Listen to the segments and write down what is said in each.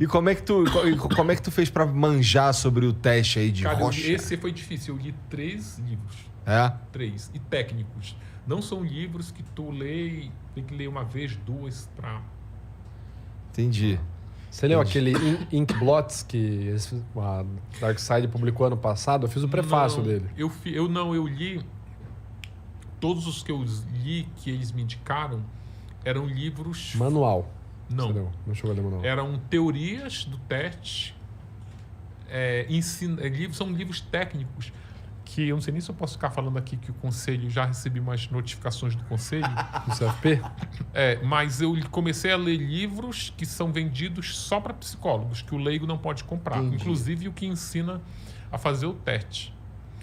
E como é que tu fez pra manjar sobre o teste aí de Cara, rocha? esse foi difícil. Eu li 3 livros. É? 3. E técnicos. Não são livros que tu lê e tem que ler uma vez, 2 pra... Entendi. Você leu aquele Ink Blots que a Darkseid publicou ano passado? Eu fiz o prefácio dele. Eu li... Todos os que eu li, que eles me indicaram, eram livros... Manual. Não. Não chegou a ler manual. Eram teorias do teste. São livros técnicos que eu não sei nem se eu posso ficar falando aqui que o Conselho, já recebi umas notificações do Conselho. Do CFP? Mas eu comecei a ler livros que são vendidos só para psicólogos, que o leigo não pode comprar. Entendi. Inclusive o que ensina a fazer o teste.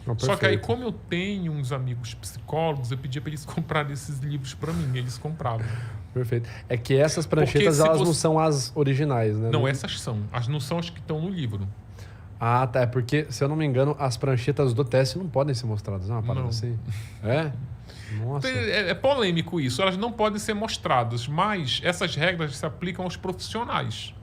Não, Só que aí, perfeito. como eu tenho uns amigos psicólogos, eu pedia para eles comprarem esses livros para mim. Eles compravam. Perfeito. É que essas pranchetas, Porque se elas não você- são as originais, né? Não, essas são. As não são as que estão no livro. Ah, tá. É porque, se eu não me engano, as pranchetas do teste não podem ser mostradas. É uma parada Não. assim? É? Nossa. É polêmico isso. Elas não podem ser mostradas, mas essas regras se aplicam aos profissionais.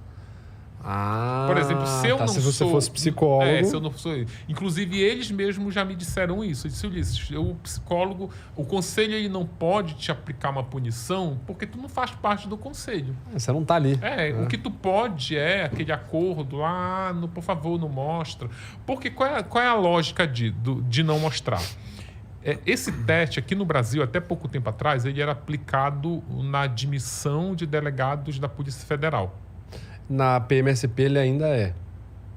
Ah, Por exemplo, se eu tá, não se você sou... fosse psicólogo... se eu não sou... Inclusive, eles mesmos já me disseram isso. Eu disse, Ulisses, o psicólogo... O conselho ele não pode te aplicar uma punição porque tu não faz parte do conselho. Você não tá ali. O que tu pode é aquele acordo lá, por favor, não mostra. Porque qual é a lógica de não mostrar? Esse teste aqui no Brasil, até pouco tempo atrás, ele era aplicado na admissão de delegados da Polícia Federal. Na PMSP ele ainda é.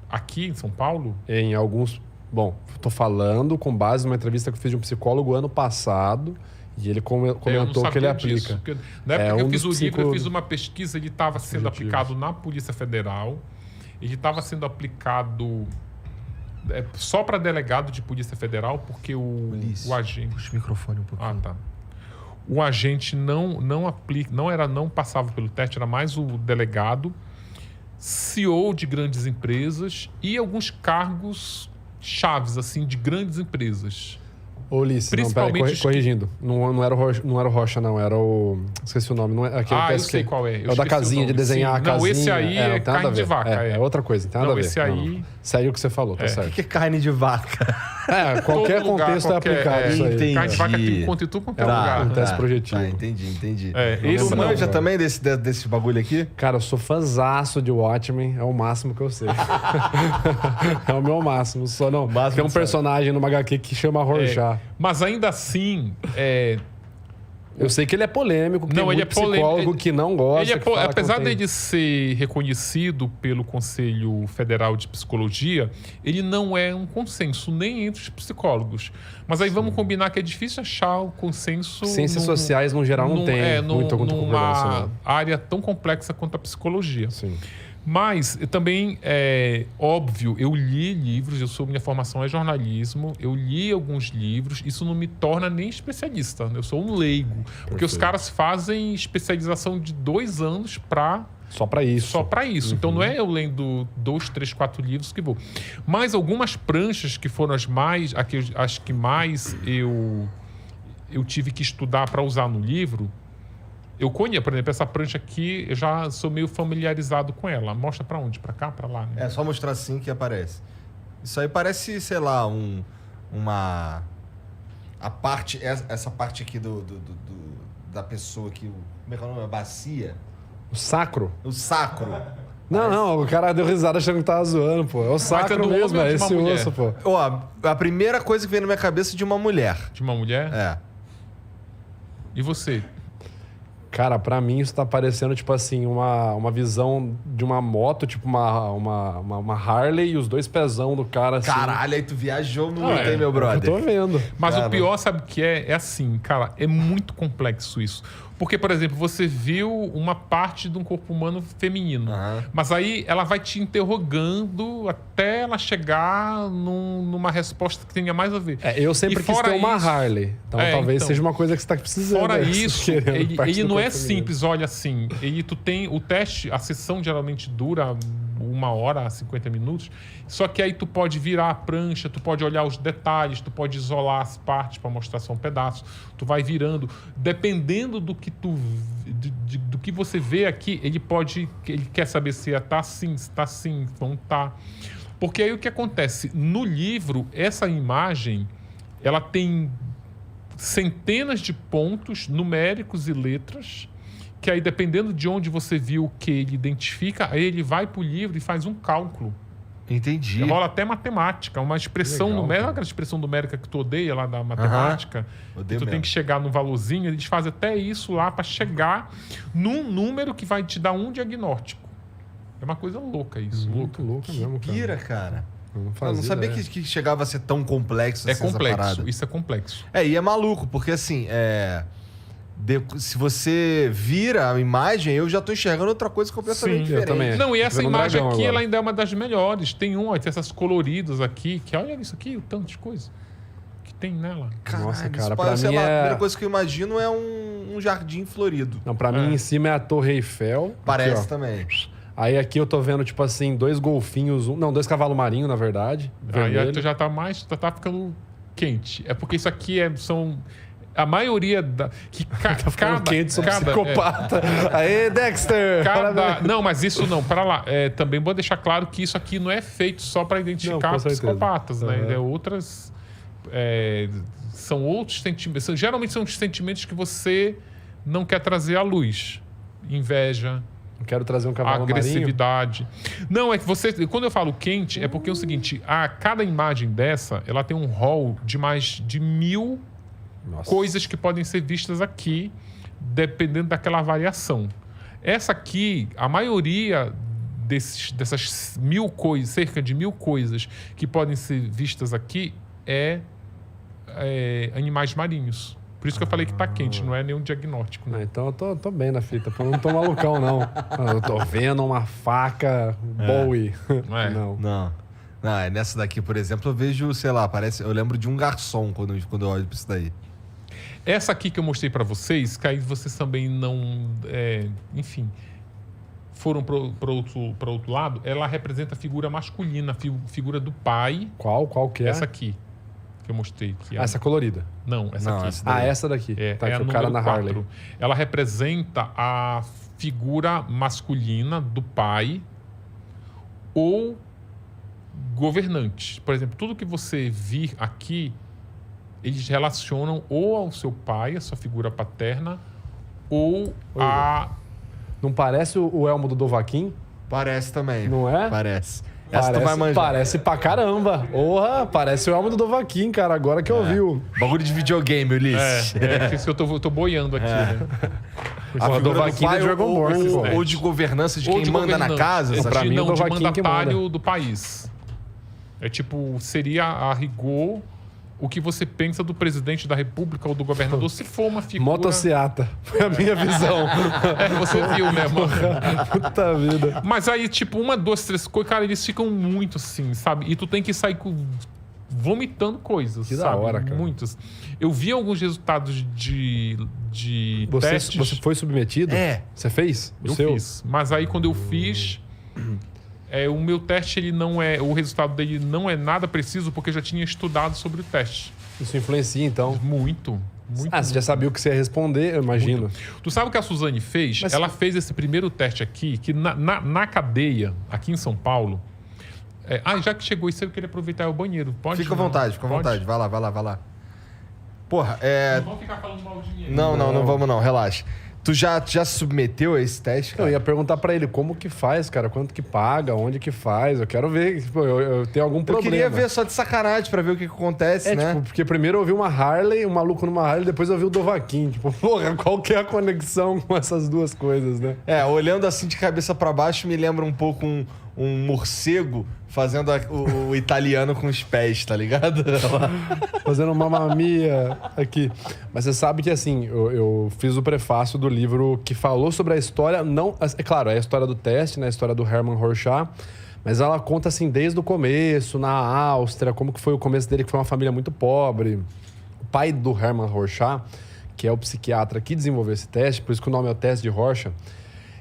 Aqui em São Paulo? Em alguns... Bom, tô falando com base numa entrevista que eu fiz de um psicólogo ano passado e ele comentou que ele aplica. Na época que eu fiz o livro, eu psico- fiz uma pesquisa, ele estava sendo Objetivos. aplicado na Polícia Federal, ele estava sendo aplicado só para delegado de Polícia Federal, porque o agente... Puxa o microfone um pouquinho. Ah, tá. O agente não passava pelo teste, era mais o delegado, CEO de grandes empresas e alguns cargos chaves, assim, de grandes empresas. Ô, Ulisses, não, peraí, Principalmente os que- corrigindo. Não era o Rocha, não. Era o... Esqueci o nome. Não é, aquele Eu PSQ. sei qual é. Eu É o da esqueci casinha, o nome. de desenhar Sim. a casinha. Não, esse aí não é tem nada a carne de ver. vaca. É outra coisa, não tem nada Não, a ver. esse aí- Não. Segue o que você falou, tá O certo. que é carne de vaca? Qualquer Todo lugar, contexto é aplicado isso aí. Entendi. Carne de vaca tem conta em tudo quanto é um lugar. teste projetivo. Tá, entendi. Esse Tu não, manja cara. também desse bagulho aqui? Cara, eu sou fãzaço de Watchmen. É o máximo que eu sei. É o meu máximo. Só não. máximo Tem um que sabe. personagem numa HQ que chama Rorschach. Mas ainda assim, Eu sei que ele é polêmico, que Não, tem ele muito é polêmico. psicólogo que não gosta. que fala que apesar não tem- dele ser reconhecido pelo Conselho Federal de Psicologia, ele não é um consenso nem entre os psicólogos. Mas aí vamos combinar que é difícil achar o consenso. Ciências sociais, no geral, não tem muita concordância, numa não. área tão complexa quanto a psicologia. Sim. Mas também óbvio, eu li livros, minha formação é jornalismo, eu li alguns livros, isso não me torna nem especialista, eu sou um leigo. Porque os caras fazem especialização de 2 anos Só pra isso. só para isso. Então não é eu lendo 2, 3, 4 livros que vou. Mas algumas pranchas que foram as que mais eu tive que estudar para usar no livro. Eu conheço, por exemplo, essa prancha aqui, eu já sou meio familiarizado com ela. Mostra pra onde? Pra cá, pra lá? Né? É só mostrar assim que aparece. Isso aí parece, sei lá, essa parte aqui da pessoa aqui, como é que é o nome? A bacia? O sacro? O sacro. Não, o cara deu risada achando que tava zoando, pô. É o sacro do mesmo, homem ou é de uma esse mulher? osso, pô. Ó, a primeira coisa que vem na minha cabeça é de uma mulher. De uma mulher? É. E você? Cara, pra mim isso tá parecendo, tipo assim, uma visão de uma moto, tipo uma Harley e os 2 pezão do cara, assim. Caralho, aí tu viajou muito, Não, hein, meu Eu brother? tô vendo. Mas Cara. o pior, sabe o que é? É assim, cara, é muito complexo isso. Porque, por exemplo, você viu uma parte de um corpo humano feminino. Aham. Mas aí ela vai te interrogando até ela chegar numa resposta que tenha mais a ver. Eu sempre E quis fora ter uma isso- Harley. Então talvez então, seja uma coisa que você tá precisando. Fora né? isso, Querendo parte ele do não é corpo feminino. simples, olha assim. Tu tem o teste, a sessão geralmente dura 1 hora, 50 minutos. Só que aí tu pode virar a prancha, tu pode olhar os detalhes, tu pode isolar as partes para mostrar só um pedaço. Tu vai virando. Dependendo do que do que você vê aqui, ele quer saber se tá assim, se tá assim, não tá. Porque aí o que acontece? No livro, essa imagem, ela tem centenas de pontos numéricos e letras, que aí, dependendo de onde você viu que ele identifica, aí ele vai para o livro e faz um cálculo. Entendi. Rola até matemática, uma expressão Legal, numérica, cara. aquela expressão numérica que tu odeia lá da matemática, Odeio que tu tem mesmo. que chegar no valorzinho, eles fazem até isso lá para chegar num número que vai te dar um diagnóstico. É uma coisa louca isso. Muito louco mesmo, cara. Pira, cara. Eu não Eu fazia não sabia ideia. que chegava a ser tão complexo É assim, essa complexo, parada. isso é complexo. E é maluco, porque assim, se você vira a imagem, eu já tô enxergando outra coisa completamente Sim, eu diferente. também. Não, e Tô essa vendo imagem dragão aqui, agora. ela ainda é uma das melhores. Tem essas coloridas aqui, que olha isso aqui, o tanto de coisa que tem nela. Caralho, Nossa, cara, isso pra parece, sei mim lá, a é- primeira coisa que eu imagino é um jardim florido. Não, pra mim, em cima é a Torre Eiffel. Parece Aqui, ó. também. Aí aqui eu tô vendo, tipo assim, 2 golfinhos... Não, 2 cavalos marinhos, na verdade. Aí vermelho. tu já tá ficando quente. É porque isso aqui são... A maioria da... Que Tá ficando quente, sou psicopata. Aê, Dexter! Parabéns. Não, mas isso não, para lá. Também vou deixar claro que isso aqui não é feito só para Não, identificar com certeza. psicopatas, né? Uhum. É outras... são outros sentimentos. Geralmente são os sentimentos que você não quer trazer à luz. Inveja, Quero trazer um cavalo marinho. agressividade. Não, é que você... Quando eu falo quente, é porque é o seguinte, cada imagem dessa, ela tem um rol de mais de 1000 Nossa. coisas que podem ser vistas aqui, dependendo daquela variação. Essa aqui, a maioria dessas 1000 coisas, cerca de 1000 coisas que podem ser vistas aqui, é animais marinhos. Por isso que eu falei que tá quente, não é nenhum diagnóstico. Né? Então eu tô bem na fita. Eu não tô malucão, não. Eu tô vendo uma faca Bowie. É. Não. Não, nessa daqui, por exemplo, eu vejo, sei lá, eu lembro de um garçom quando eu olho pra isso daí. Essa aqui que eu mostrei para vocês, que aí vocês também não... enfim, foram para outro lado, ela representa a figura masculina, a figura do pai. Qual que é? Essa aqui, que eu mostrei. Que Essa colorida. Não, essa Não, aqui. essa daí. Essa daqui. Tá é aqui a o cara número na 4. Harley. Ela representa a figura masculina do pai ou governante. Por exemplo, tudo que você vir aqui, eles relacionam ou ao seu pai, a sua figura paterna, ou a... Não parece o elmo do Dovahkiin? Parece também. Não é? Parece. Essa tu vai manjar. Parece pra caramba. Porra, parece o elmo do Dovahkiin, cara. Agora que eu vi o... Bagulho de videogame, Ulisses. isso que eu tô boiando aqui, né? A figura do Dovahkiin pai é Dragonborn, pô. ou de governança de Ou quem de manda na governante. casa, sabe? Pra mim, o Não, de Dovahkiin que mandatário manda. do país. É tipo, seria a rigor o que você pensa do presidente da república ou do governador, se for uma figura... Motociata. Foi a minha visão. Você viu, né, mano? Puta vida. Mas aí, tipo, 1, 2, 3 coisas, cara, eles ficam muito assim, sabe? E tu tem que sair vomitando coisas, Que da sabe? hora, cara. Muitos. Eu vi alguns resultados de testes. Você foi submetido? É. Você fez? O Eu seu? fiz. Mas aí, quando eu fiz... o meu teste, ele não é... O resultado dele não é nada preciso, porque eu já tinha estudado sobre o teste. Isso influencia, então. Muito. Você já sabia o que você ia responder, eu imagino. Tu sabe o que a Suzane fez? Mas- Ela fez esse primeiro teste aqui, que na cadeia, aqui em São Paulo... já que chegou isso, eu queria aproveitar o banheiro. Pode? Fica à Não? vontade, fica à Pode? vontade. Vai lá. Porra, Não vamos ficar falando mal de ninguém. Não vamos não, relaxa. Tu já se submeteu a esse teste, Eu cara? ia perguntar pra ele como que faz, cara, quanto que paga, onde que faz. Eu quero ver, tipo, eu tenho algum Eu problema. queria ver só de sacanagem pra ver o que acontece, né? Tipo, porque primeiro eu vi uma Harley, um maluco numa Harley, depois eu vi o Dovahkiin. Tipo, porra, qual que é a conexão com essas duas coisas, né? Olhando assim de cabeça pra baixo, me lembra um pouco um morcego fazendo o italiano com os pés, tá ligado? Fazendo uma mamia aqui. Mas você sabe que, assim, eu fiz o prefácio do livro que falou sobre a história, não... É claro, é a história do teste, né? A história do Hermann Rorschach, mas ela conta, assim, desde o começo, na Áustria, como que foi o começo dele, que foi uma família muito pobre. O pai do Hermann Rorschach, que é o psiquiatra que desenvolveu esse teste, por isso que o nome é o teste de Rorschach,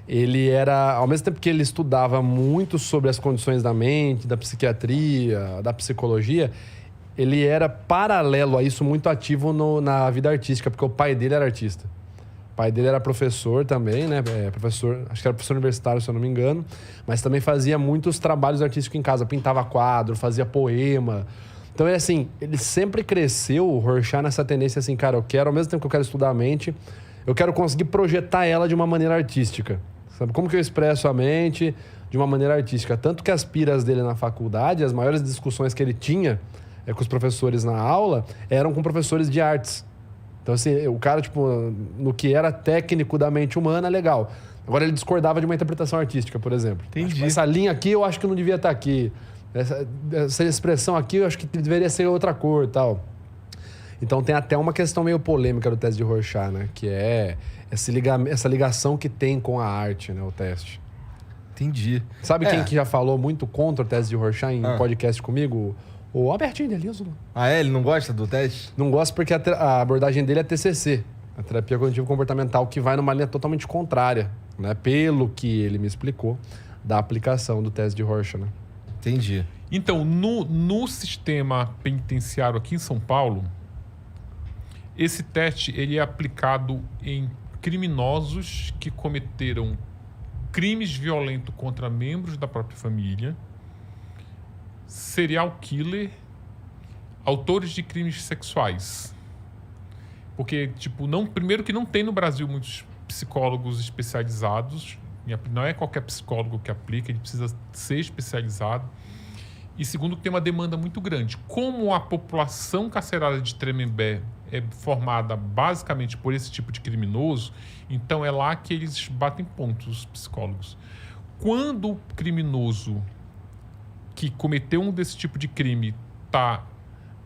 ele era, ao mesmo tempo que ele estudava muito sobre as condições da mente, da psiquiatria, da psicologia, ele era paralelo a isso muito ativo na vida artística, porque o pai dele era artista. O pai dele era professor também, né? Professor, acho que era professor universitário, se eu não me engano, mas também fazia muitos trabalhos artísticos em casa, pintava quadro, fazia poema. Então, ele sempre cresceu, o Rorschach, nessa tendência assim, cara, eu quero, ao mesmo tempo que eu quero estudar a mente, eu quero conseguir projetar ela de uma maneira artística. Sabe? Como que eu expresso a mente de uma maneira artística? Tanto que as piras dele na faculdade, as maiores discussões que ele tinha com os professores na aula, eram com professores de artes. Então, assim, o cara, tipo, no que era técnico da mente humana, legal. Agora, ele discordava de uma interpretação artística, por exemplo. Entendi. Essa linha aqui, eu acho que não devia estar aqui. Essa expressão aqui, eu acho que deveria ser outra cor e tal. Então, tem até uma questão meio polêmica do teste de Rorschach, né? Que é essa ligação que tem com a arte, né? O teste. Entendi. Sabe quem que já falou muito contra o teste de Rorschach em podcast comigo? O Albertinho Delísolo. Ah, ele não gosta do teste? Não gosta porque a abordagem dele é TCC, a terapia cognitivo-comportamental, que vai numa linha totalmente contrária, né? Pelo que ele me explicou, da aplicação do teste de Rorschach, né? Entendi. Então, no sistema penitenciário aqui em São Paulo, esse teste ele é aplicado em criminosos que cometeram crimes violentos contra membros da própria família, serial killer, autores de crimes sexuais. Porque, tipo, primeiro que não tem no Brasil muitos psicólogos especializados, não é qualquer psicólogo que aplica, ele precisa ser especializado. E segundo, que tem uma demanda muito grande. Como a população carcerária de Tremembé é formada basicamente por esse tipo de criminoso, então é lá que eles batem pontos, os psicólogos. Quando o criminoso que cometeu desse tipo de crime está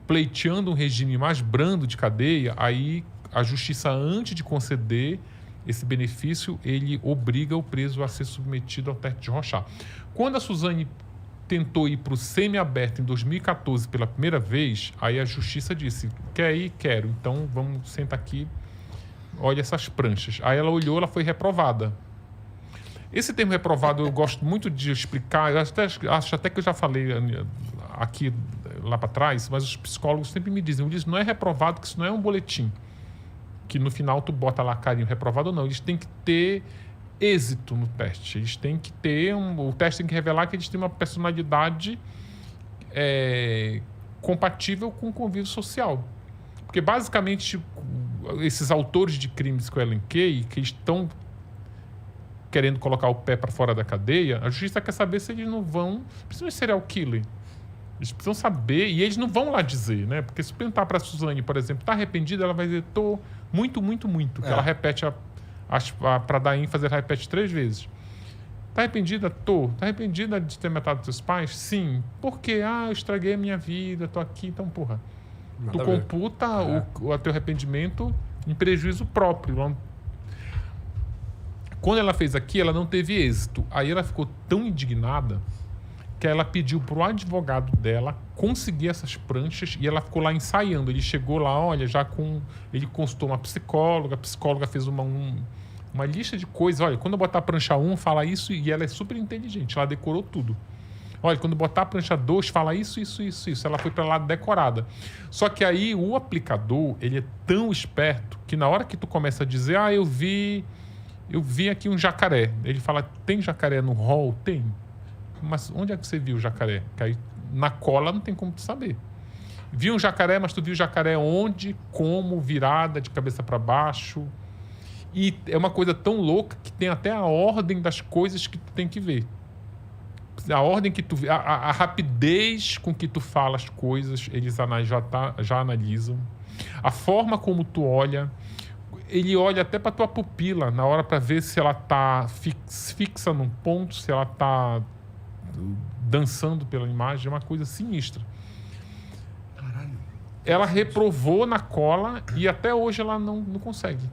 pleiteando um regime mais brando de cadeia, aí a justiça, antes de conceder esse benefício, ele obriga o preso a ser submetido ao teste de Rorschach. Quando a Suzane tentou ir para o semiaberto em 2014 pela primeira vez, aí a justiça disse, quer ir? Quero. Então vamos sentar aqui, olha essas pranchas. Aí ela olhou, ela foi reprovada. Esse termo reprovado eu gosto muito de explicar, eu acho até que eu já falei aqui lá para trás, mas os psicólogos sempre me dizem, não é reprovado, que isso não é um boletim, que no final tu bota lá carinho reprovado ou não, eles têm que ter êxito no teste, eles têm que ter, o teste tem que revelar que eles têm uma personalidade compatível com o convívio social. Porque basicamente esses autores de crimes que eu elenquei, que estão querendo colocar o pé para fora da cadeia, a justiça quer saber se eles não vão, principalmente serial killer. Eles precisam saber, e eles não vão lá dizer, né? Porque se perguntar para a Suzane, por exemplo, tá arrependida, ela vai dizer, tô muito, muito, muito. Que ela repete, para dar ênfase, ela repete 3 vezes. Tá arrependida? Tô. Tá arrependida de ter matado teus pais? Sim. Por quê? Eu estraguei a minha vida, tô aqui, então, porra. Tu computa o teu arrependimento em prejuízo próprio. Quando ela fez aqui, ela não teve êxito. Aí ela ficou tão indignada que ela pediu pro advogado dela conseguir essas pranchas e ela ficou lá ensaiando. Ele chegou lá, olha, ele consultou uma psicóloga, a psicóloga fez uma lista de coisas. Olha, quando eu botar a prancha 1, fala isso, e ela é super inteligente, ela decorou tudo. Olha, quando botar a prancha 2, fala isso. Ela foi para lá decorada. Só que aí o aplicador, ele é tão esperto que na hora que tu começa a dizer, eu vi aqui um jacaré. Ele fala, tem jacaré no hall? Tem. Mas onde é que você viu o jacaré? Que aí, na cola não tem como tu saber. Viu um jacaré, mas tu viu o jacaré onde, como, virada, de cabeça para baixo. E é uma coisa tão louca que tem até a ordem das coisas que tu tem que ver. A ordem que tu vê, a rapidez com que tu fala as coisas, eles já analisam. A forma como tu olha, ele olha até para tua pupila na hora para ver se ela tá fixa num ponto, se ela tá dançando pela imagem, é uma coisa sinistra. Caralho. Ela reprovou na cola e até hoje ela não consegue.